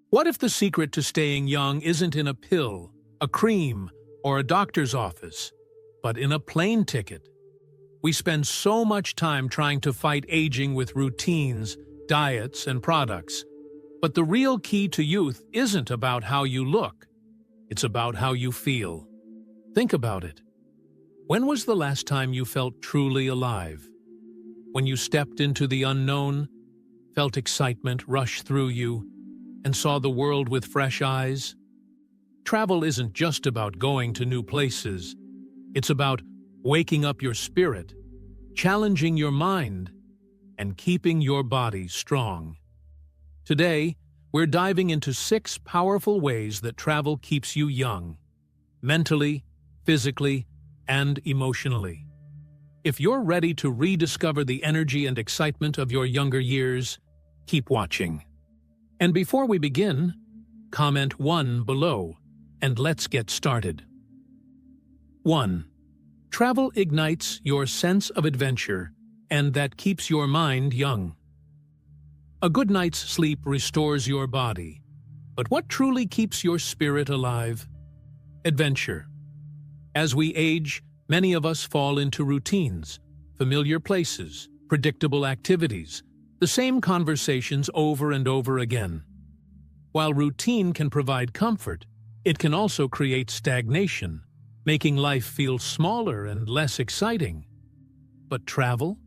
What if the secret to staying young isn't in a pill, a cream, or a doctor's office, but in a plane ticket? We spend so much time trying to fight aging with routines, diets, and products. But the real key to youth isn't about how you look. It's about how you feel. Think about it. When was the last time you felt truly alive? When you stepped into the unknown, felt excitement rush through you, and saw the world with fresh eyes? Travel isn't just about going to new places. It's about waking up your spirit, challenging your mind, and keeping your body strong. Today, we're diving into 6 powerful ways that travel keeps you young, mentally, physically, and emotionally. If you're ready to rediscover the energy and excitement of your younger years, keep watching. And before we begin, comment 1 below, and let's get started. 1. Travel ignites your sense of adventure, and that keeps your mind young. A good night's sleep restores your body, but what truly keeps your spirit alive? Adventure. As we age, many of us fall into routines, familiar places, predictable activities, the same conversations over and over again. While routine can provide comfort, it can also create stagnation, making life feel smaller and less exciting. But travel?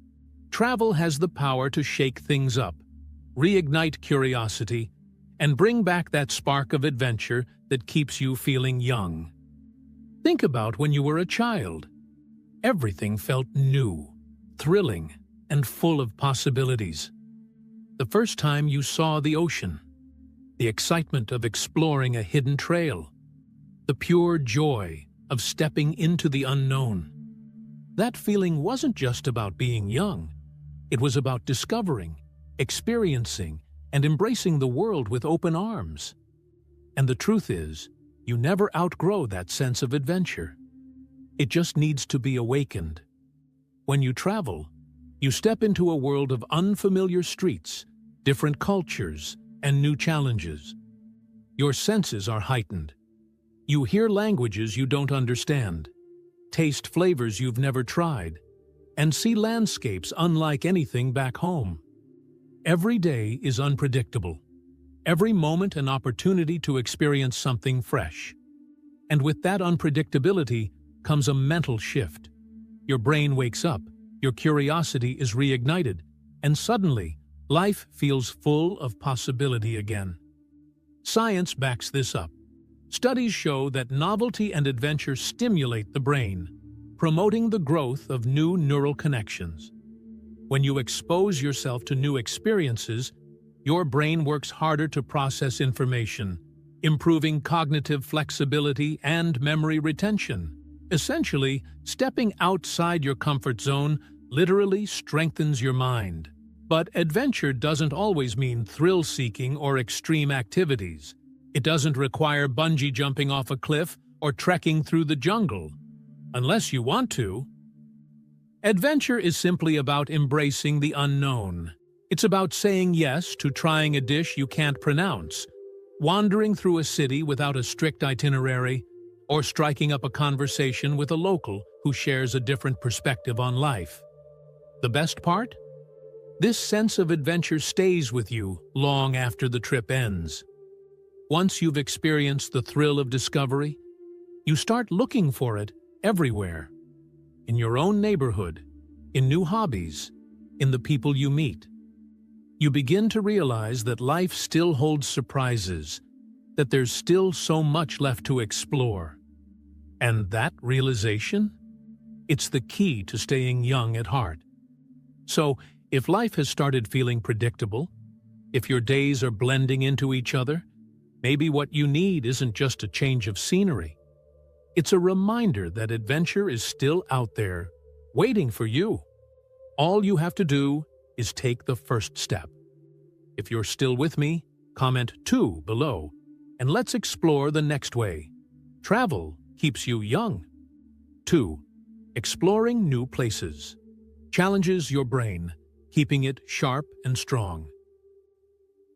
Travel has the power to shake things up, reignite curiosity, and bring back that spark of adventure that keeps you feeling young. Think about when you were a child. Everything felt new, thrilling, and full of possibilities. The first time you saw the ocean, the excitement of exploring a hidden trail, the pure joy of stepping into the unknown. That feeling wasn't just about being young. It was about discovering, experiencing, and embracing the world with open arms. And the truth is, you never outgrow that sense of adventure. It just needs to be awakened. When you travel, you step into a world of unfamiliar streets, different cultures, and new challenges. Your senses are heightened. You hear languages you don't understand, taste flavors you've never tried, and see landscapes unlike anything back home. Every day is unpredictable. Every moment an opportunity to experience something fresh. And with that unpredictability comes a mental shift. Your brain wakes up, your curiosity is reignited, and suddenly, life feels full of possibility again. Science backs this up. Studies show that novelty and adventure stimulate the brain, promoting the growth of new neural connections. When you expose yourself to new experiences, your brain works harder to process information, improving cognitive flexibility and memory retention. Essentially, stepping outside your comfort zone literally strengthens your mind. But adventure doesn't always mean thrill-seeking or extreme activities. It doesn't require bungee jumping off a cliff or trekking through the jungle, unless you want to. Adventure is simply about embracing the unknown. It's about saying yes to trying a dish you can't pronounce, wandering through a city without a strict itinerary, or striking up a conversation with a local who shares a different perspective on life. The best part? This sense of adventure stays with you long after the trip ends. Once you've experienced the thrill of discovery, you start looking for it everywhere. In your own neighborhood, in new hobbies, in the people you meet. You begin to realize that life still holds surprises, that there's still so much left to explore. And that realization? It's the key to staying young at heart. So, if life has started feeling predictable, if your days are blending into each other, maybe what you need isn't just a change of scenery. It's a reminder that adventure is still out there, waiting for you. All you have to do is take the first step. If you're still with me, comment 2 below, and let's explore the next way. Travel keeps you young. 2. Exploring new places. Challenges your brain, keeping it sharp and strong.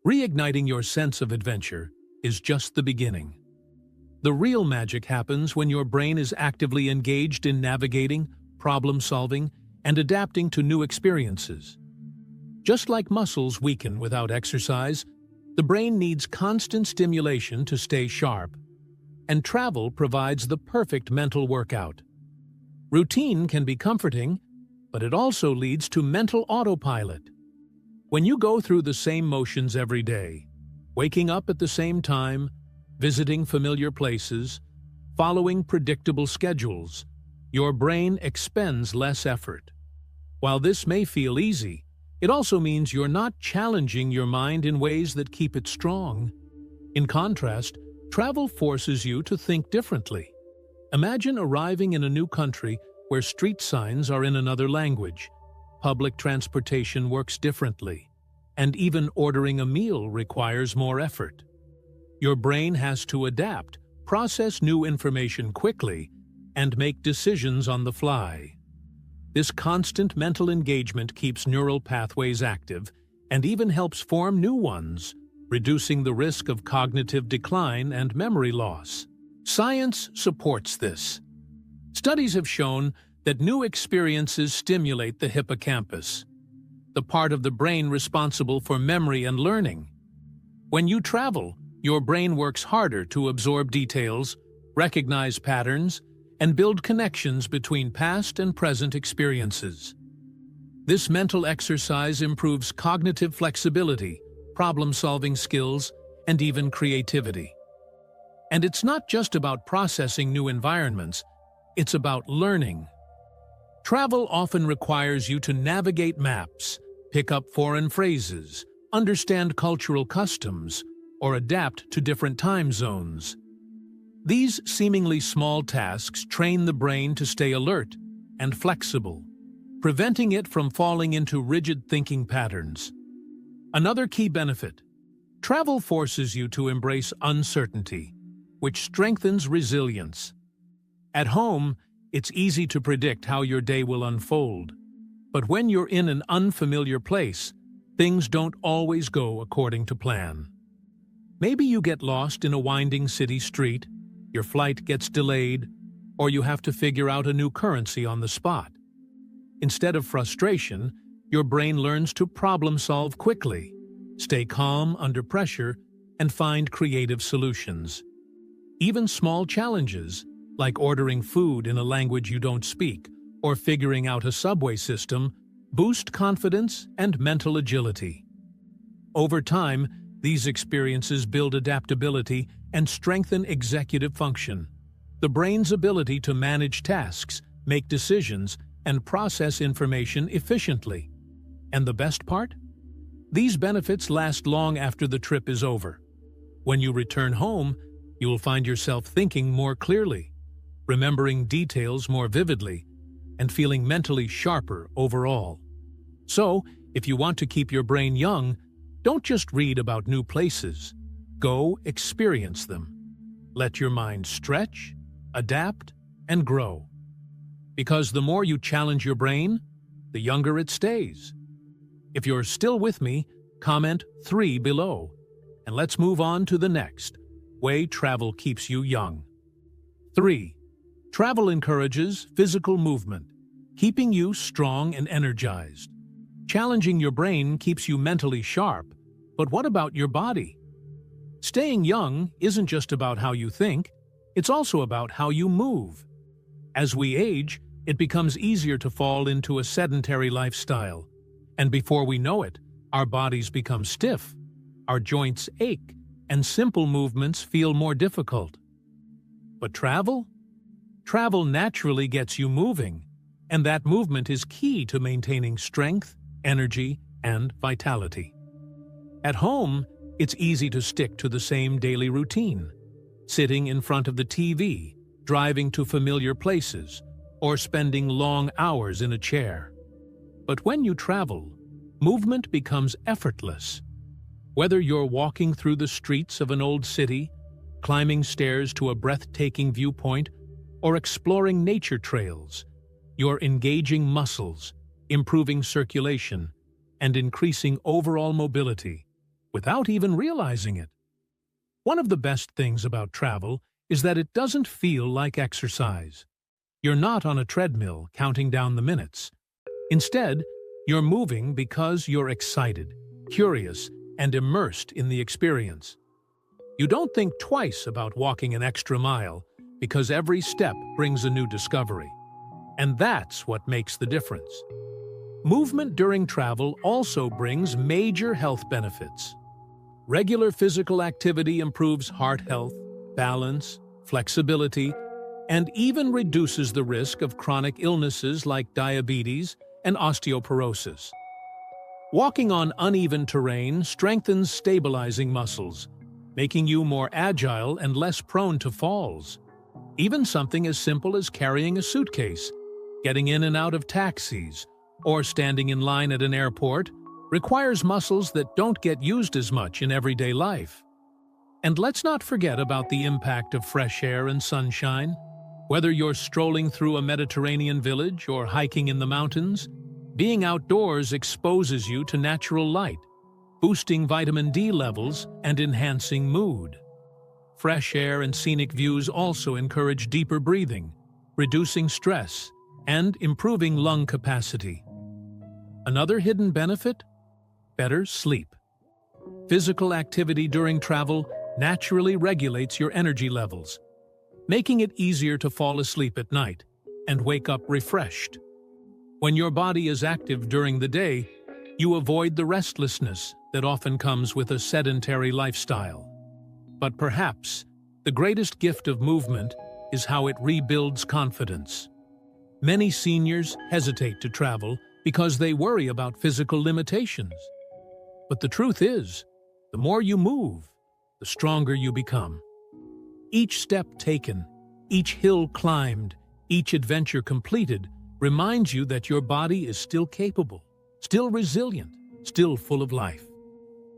Reigniting your sense of adventure is just the beginning. The real magic happens when your brain is actively engaged in navigating, problem-solving, and adapting to new experiences. Just like muscles weaken without exercise, the brain needs constant stimulation to stay sharp, and travel provides the perfect mental workout. Routine can be comforting, but it also leads to mental autopilot. When you go through the same motions every day, waking up at the same time, visiting familiar places, following predictable schedules, your brain expends less effort. While this may feel easy, it also means you're not challenging your mind in ways that keep it strong. In contrast, travel forces you to think differently. Imagine arriving in a new country where street signs are in another language, public transportation works differently, and even ordering a meal requires more effort. Your brain has to adapt, process new information quickly, and make decisions on the fly. This constant mental engagement keeps neural pathways active and even helps form new ones, reducing the risk of cognitive decline and memory loss. Science supports this. Studies have shown that new experiences stimulate the hippocampus, the part of the brain responsible for memory and learning. When you travel, your brain works harder to absorb details, recognize patterns, and build connections between past and present experiences. This mental exercise improves cognitive flexibility, problem-solving skills, and even creativity. And it's not just about processing new environments, it's about learning. Travel often requires you to navigate maps, pick up foreign phrases, understand cultural customs, or adapt to different time zones. These seemingly small tasks train the brain to stay alert and flexible, preventing it from falling into rigid thinking patterns. Another key benefit: travel forces you to embrace uncertainty, which strengthens resilience. At home, it's easy to predict how your day will unfold, but when you're in an unfamiliar place, things don't always go according to plan. Maybe you get lost in a winding city street, your flight gets delayed, or you have to figure out a new currency on the spot. Instead of frustration, your brain learns to problem-solve quickly, stay calm under pressure, and find creative solutions. Even small challenges, like ordering food in a language you don't speak or figuring out a subway system, boost confidence and mental agility. Over time, these experiences build adaptability and strengthen executive function, the brain's ability to manage tasks, make decisions, and process information efficiently. And the best part? These benefits last long after the trip is over. When you return home, you will find yourself thinking more clearly, remembering details more vividly, and feeling mentally sharper overall. So, if you want to keep your brain young, don't just read about new places. Go experience them. Let your mind stretch, adapt, and grow. Because the more you challenge your brain, the younger it stays. If you're still with me, comment 3 below, and let's move on to the next way travel keeps you young. 3. Travel encourages physical movement, keeping you strong and energized. Challenging your brain keeps you mentally sharp, but what about your body? Staying young isn't just about how you think, it's also about how you move. As we age, it becomes easier to fall into a sedentary lifestyle, and before we know it, our bodies become stiff, our joints ache, and simple movements feel more difficult. But travel? Travel naturally gets you moving, and that movement is key to maintaining strength, energy, and vitality. At home, it's easy to stick to the same daily routine, sitting in front of the TV, driving to familiar places, or spending long hours in a chair. But when you travel, movement becomes effortless. Whether you're walking through the streets of an old city, climbing stairs to a breathtaking viewpoint, or exploring nature trails, you're engaging muscles, improving circulation, and increasing overall mobility, without even realizing it. One of the best things about travel is that it doesn't feel like exercise. You're not on a treadmill counting down the minutes. Instead, you're moving because you're excited, curious, and immersed in the experience. You don't think twice about walking an extra mile because every step brings a new discovery. And that's what makes the difference. Movement during travel also brings major health benefits. Regular physical activity improves heart health, balance, flexibility, and even reduces the risk of chronic illnesses like diabetes and osteoporosis. Walking on uneven terrain strengthens stabilizing muscles, making you more agile and less prone to falls. Even something as simple as carrying a suitcase, getting in and out of taxis, or standing in line at an airport requires muscles that don't get used as much in everyday life. And let's not forget about the impact of fresh air and sunshine. Whether you're strolling through a Mediterranean village or hiking in the mountains, being outdoors exposes you to natural light, boosting vitamin D levels and enhancing mood. Fresh air and scenic views also encourage deeper breathing, reducing stress, and improving lung capacity. Another hidden benefit? Better sleep. Physical activity during travel naturally regulates your energy levels, making it easier to fall asleep at night and wake up refreshed. When your body is active during the day, you avoid the restlessness that often comes with a sedentary lifestyle. But perhaps the greatest gift of movement is how it rebuilds confidence. Many seniors hesitate to travel because they worry about physical limitations. But the truth is, the more you move, the stronger you become. Each step taken, each hill climbed, each adventure completed reminds you that your body is still capable, still resilient, still full of life.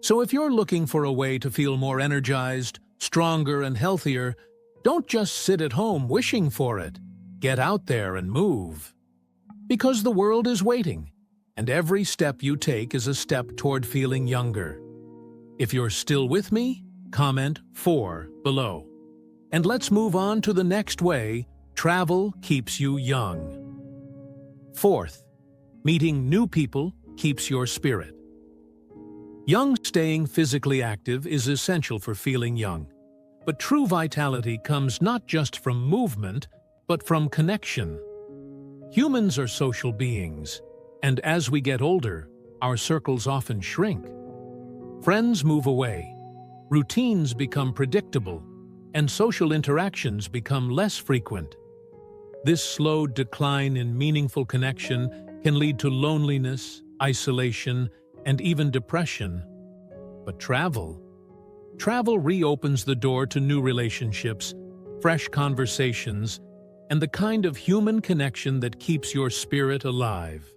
So if you're looking for a way to feel more energized, stronger, and healthier, don't just sit at home wishing for it. Get out there and move. Because the world is waiting, and every step you take is a step toward feeling younger. If you're still with me, comment 4 below. And let's move on to the next way travel keeps you young. Fourth, meeting new people keeps your spirit. Staying physically active is essential for feeling young. But true vitality comes not just from movement, but from connection. Humans are social beings, and as we get older, our circles often shrink. Friends move away, routines become predictable, and social interactions become less frequent. This slow decline in meaningful connection can lead to loneliness, isolation, and even depression. But travel reopens the door to new relationships, fresh conversations, and the kind of human connection that keeps your spirit alive.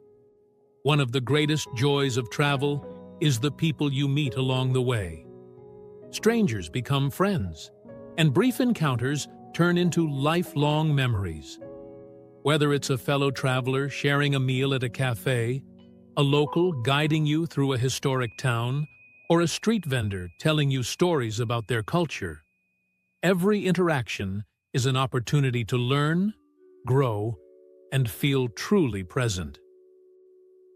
One of the greatest joys of travel is the people you meet along the way. Strangers become friends, and brief encounters turn into lifelong memories. Whether it's a fellow traveler sharing a meal at a cafe, a local guiding you through a historic town, or a street vendor telling you stories about their culture, every interaction is an opportunity to learn, grow, and feel truly present.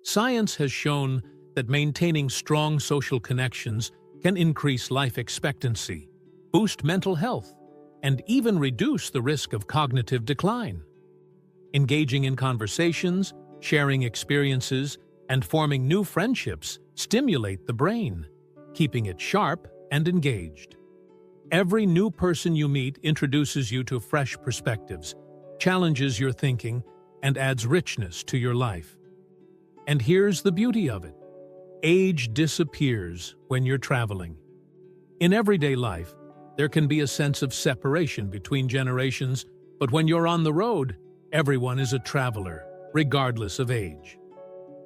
Science has shown that maintaining strong social connections can increase life expectancy, boost mental health, and even reduce the risk of cognitive decline. Engaging in conversations, sharing experiences, and forming new friendships stimulate the brain, keeping it sharp and engaged. Every new person you meet introduces you to fresh perspectives, challenges your thinking, and adds richness to your life. And here's the beauty of it. Age disappears when you're traveling. In everyday life, there can be a sense of separation between generations, but when you're on the road, everyone is a traveler, regardless of age.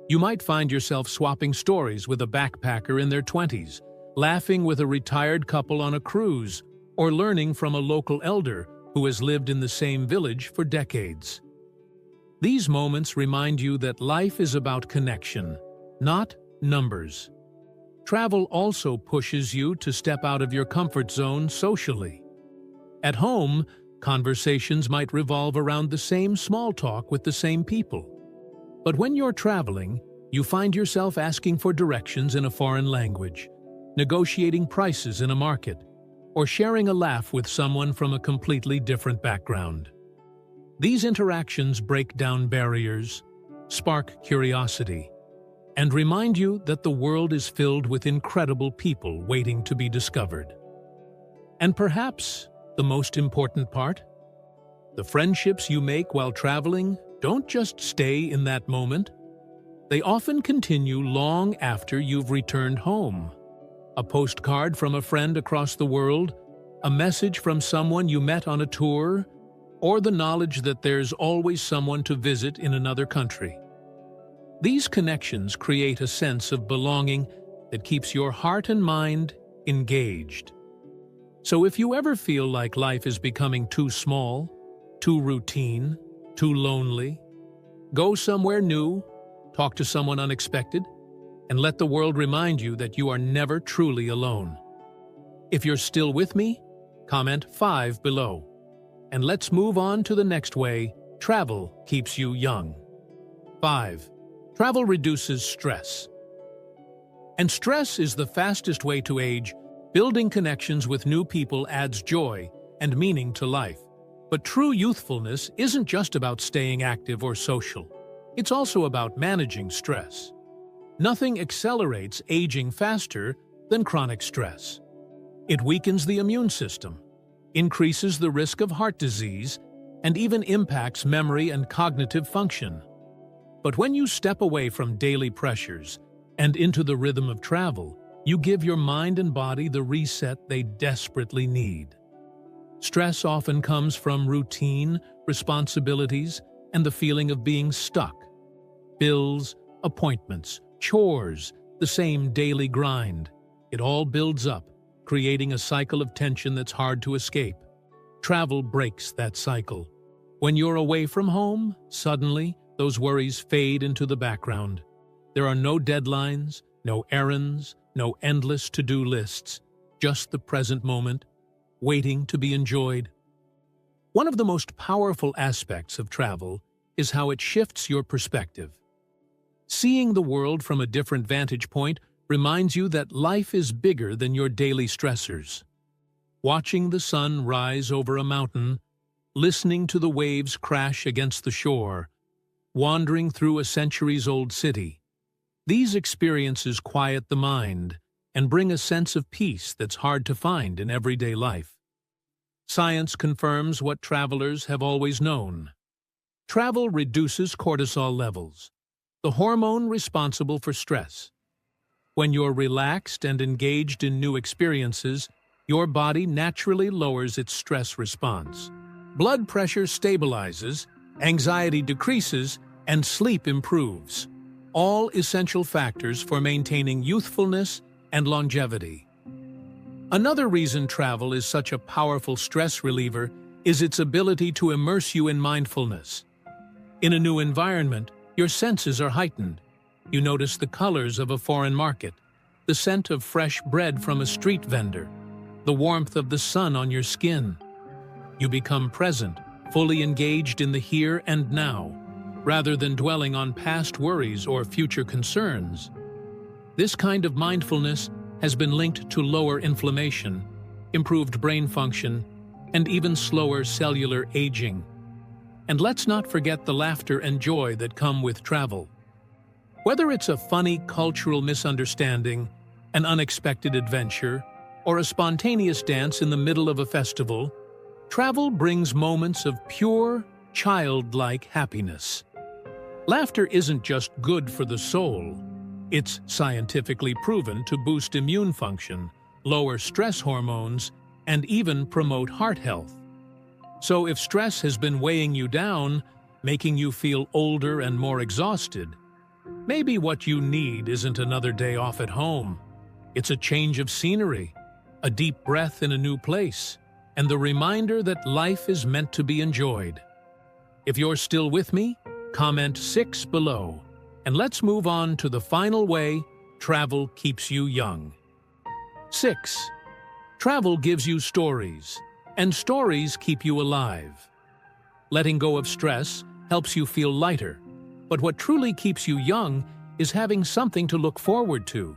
You might find yourself swapping stories with a backpacker in their 20s, laughing with a retired couple on a cruise, or learning from a local elder who has lived in the same village for decades. These moments remind you that life is about connection, not numbers. Travel also pushes you to step out of your comfort zone socially. At home, conversations might revolve around the same small talk with the same people. But when you're traveling, you find yourself asking for directions in a foreign language, negotiating prices in a market, or sharing a laugh with someone from a completely different background. These interactions break down barriers, spark curiosity, and remind you that the world is filled with incredible people waiting to be discovered. And perhaps the most important part? The friendships you make while traveling don't just stay in that moment. They often continue long after you've returned home. A postcard from a friend across the world, a message from someone you met on a tour, or the knowledge that there's always someone to visit in another country. These connections create a sense of belonging that keeps your heart and mind engaged. So if you ever feel like life is becoming too small, too routine, too lonely, go somewhere new, talk to someone unexpected, and let the world remind you that you are never truly alone. If you're still with me, comment 5 below. And let's move on to the next way travel keeps you young. 5. Travel reduces stress. And stress is the fastest way to age. Building connections with new people adds joy and meaning to life. But true youthfulness isn't just about staying active or social. It's also about managing stress. Nothing accelerates aging faster than chronic stress. It weakens the immune system, increases the risk of heart disease, and even impacts memory and cognitive function. But when you step away from daily pressures and into the rhythm of travel, you give your mind and body the reset they desperately need. Stress often comes from routine, responsibilities, and the feeling of being stuck. Bills, appointments, chores, the same daily grind. It all builds up, creating a cycle of tension that's hard to escape. Travel breaks that cycle. When you're away from home, suddenly, those worries fade into the background. There are no deadlines, no errands, no endless to-do lists, just the present moment, waiting to be enjoyed. One of the most powerful aspects of travel is how it shifts your perspective. Seeing the world from a different vantage point reminds you that life is bigger than your daily stressors. Watching the sun rise over a mountain, listening to the waves crash against the shore, wandering through a centuries-old city, these experiences quiet the mind and bring a sense of peace that's hard to find in everyday life. Science confirms what travelers have always known. Travel reduces cortisol levels, the hormone responsible for stress. When you're relaxed and engaged in new experiences, your body naturally lowers its stress response. Blood pressure stabilizes, anxiety decreases, and sleep improves. All essential factors for maintaining youthfulness and longevity. Another reason travel is such a powerful stress reliever is its ability to immerse you in mindfulness. In a new environment, your senses are heightened. You notice the colors of a foreign market, the scent of fresh bread from a street vendor, the warmth of the sun on your skin. You become present, fully engaged in the here and now, rather than dwelling on past worries or future concerns. This kind of mindfulness has been linked to lower inflammation, improved brain function, and even slower cellular aging. And let's not forget the laughter and joy that come with travel. Whether it's a funny cultural misunderstanding, an unexpected adventure, or a spontaneous dance in the middle of a festival, travel brings moments of pure, childlike happiness. Laughter isn't just good for the soul. It's scientifically proven to boost immune function, lower stress hormones, and even promote heart health. So if stress has been weighing you down, making you feel older and more exhausted, maybe what you need isn't another day off at home. It's a change of scenery, a deep breath in a new place, and the reminder that life is meant to be enjoyed. If you're still with me, comment 6 below. And let's move on to the final way travel keeps you young. 6. Travel gives you stories, and stories keep you alive. Letting go of stress helps you feel lighter, but what truly keeps you young is having something to look forward to,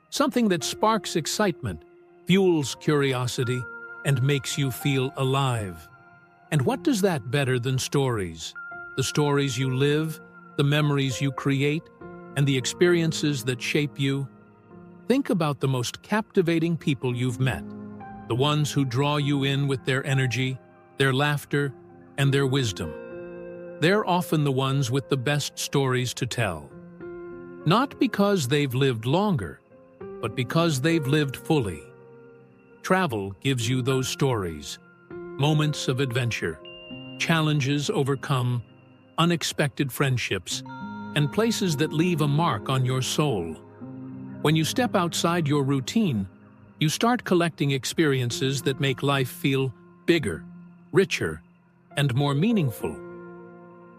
something that sparks excitement, fuels curiosity, and makes you feel alive. And what does that better than stories? The stories you live, the memories you create, and the experiences that shape you. Think about the most captivating people you've met, the ones who draw you in with their energy, their laughter, and their wisdom. They're often the ones with the best stories to tell. Not because they've lived longer, but because they've lived fully. Travel gives you those stories, moments of adventure, challenges overcome, unexpected friendships, and places that leave a mark on your soul. When you step outside your routine, you start collecting experiences that make life feel bigger, richer, and more meaningful.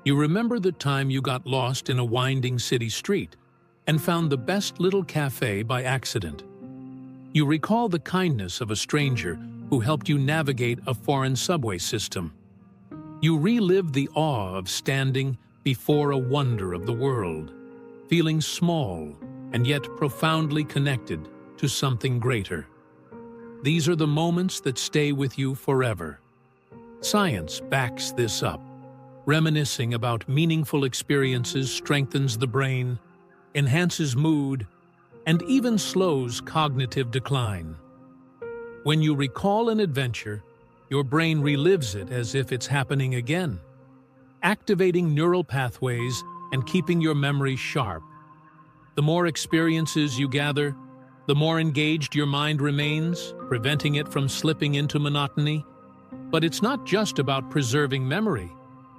You remember the time you got lost in a winding city street and found the best little cafe by accident. You recall the kindness of a stranger who helped you navigate a foreign subway system. You relive the awe of standing before a wonder of the world, feeling small and yet profoundly connected to something greater. These are the moments that stay with you forever. Science backs this up. Reminiscing about meaningful experiences strengthens the brain, enhances mood, and even slows cognitive decline. When you recall an adventure, your brain relives it as if it's happening again, activating neural pathways and keeping your memory sharp. The more experiences you gather, the more engaged your mind remains, preventing it from slipping into monotony. But it's not just about preserving memory,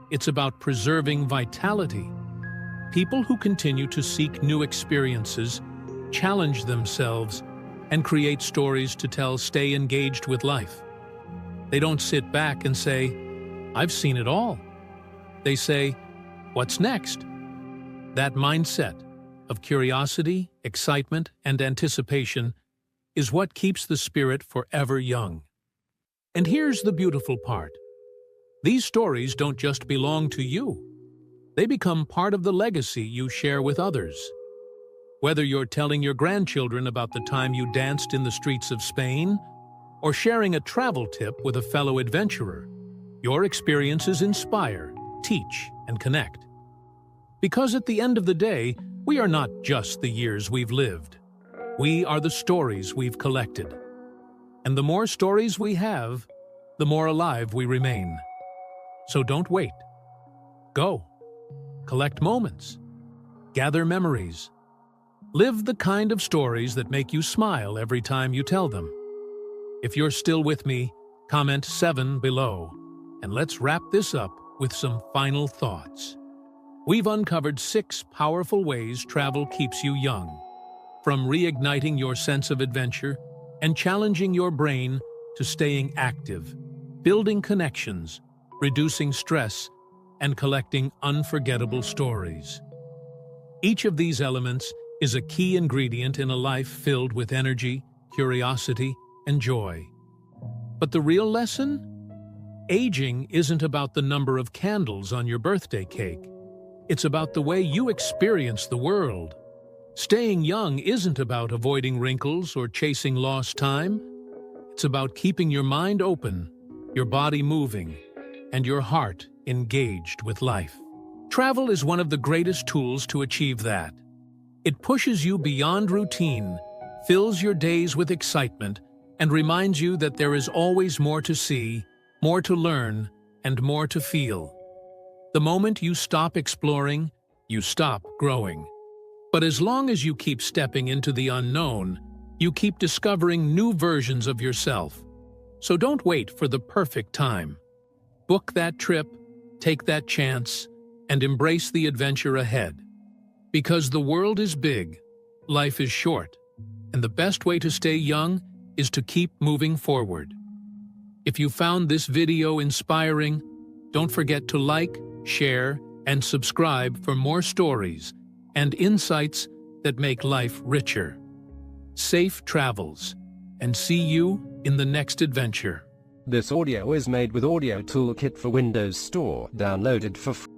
it's about preserving vitality. People who continue to seek new experiences, challenge themselves, and create stories to tell stay engaged with life. They don't sit back and say, "I've seen it all." They say, "What's next?" That mindset of curiosity, excitement, and anticipation is what keeps the spirit forever young. And here's the beautiful part. These stories don't just belong to you. They become part of the legacy you share with others. Whether you're telling your grandchildren about the time you danced in the streets of Spain, or sharing a travel tip with a fellow adventurer, your experiences inspire, teach, and connect. Because at the end of the day, we are not just the years we've lived. We are the stories we've collected. And the more stories we have, the more alive we remain. So don't wait. Go. Collect moments. Gather memories. Live the kind of stories that make you smile every time you tell them. If you're still with me, comment 7 below, and let's wrap this up with some final thoughts. We've uncovered 6 powerful ways travel keeps you young, from reigniting your sense of adventure and challenging your brain to staying active, building connections, reducing stress, and collecting unforgettable stories. Each of these elements is a key ingredient in a life filled with energy, curiosity, and joy. But the real lesson? Aging isn't about the number of candles on your birthday cake. It's about the way you experience the world. Staying young isn't about avoiding wrinkles or chasing lost time. It's about keeping your mind open, your body moving, and your heart engaged with life. Travel is one of the greatest tools to achieve that. It pushes you beyond routine, fills your days with excitement, and reminds you that there is always more to see, more to learn, and more to feel. The moment you stop exploring, you stop growing. But as long as you keep stepping into the unknown, you keep discovering new versions of yourself. So don't wait for the perfect time. Book that trip, take that chance, and embrace the adventure ahead. Because the world is big, life is short, and the best way to stay young is to keep moving forward. If you found this video inspiring, don't forget to like, share, and subscribe for more stories and insights that make life richer. Safe travels, and see you in the next adventure. This audio is made with Audio Toolkit for Windows Store, downloaded for free.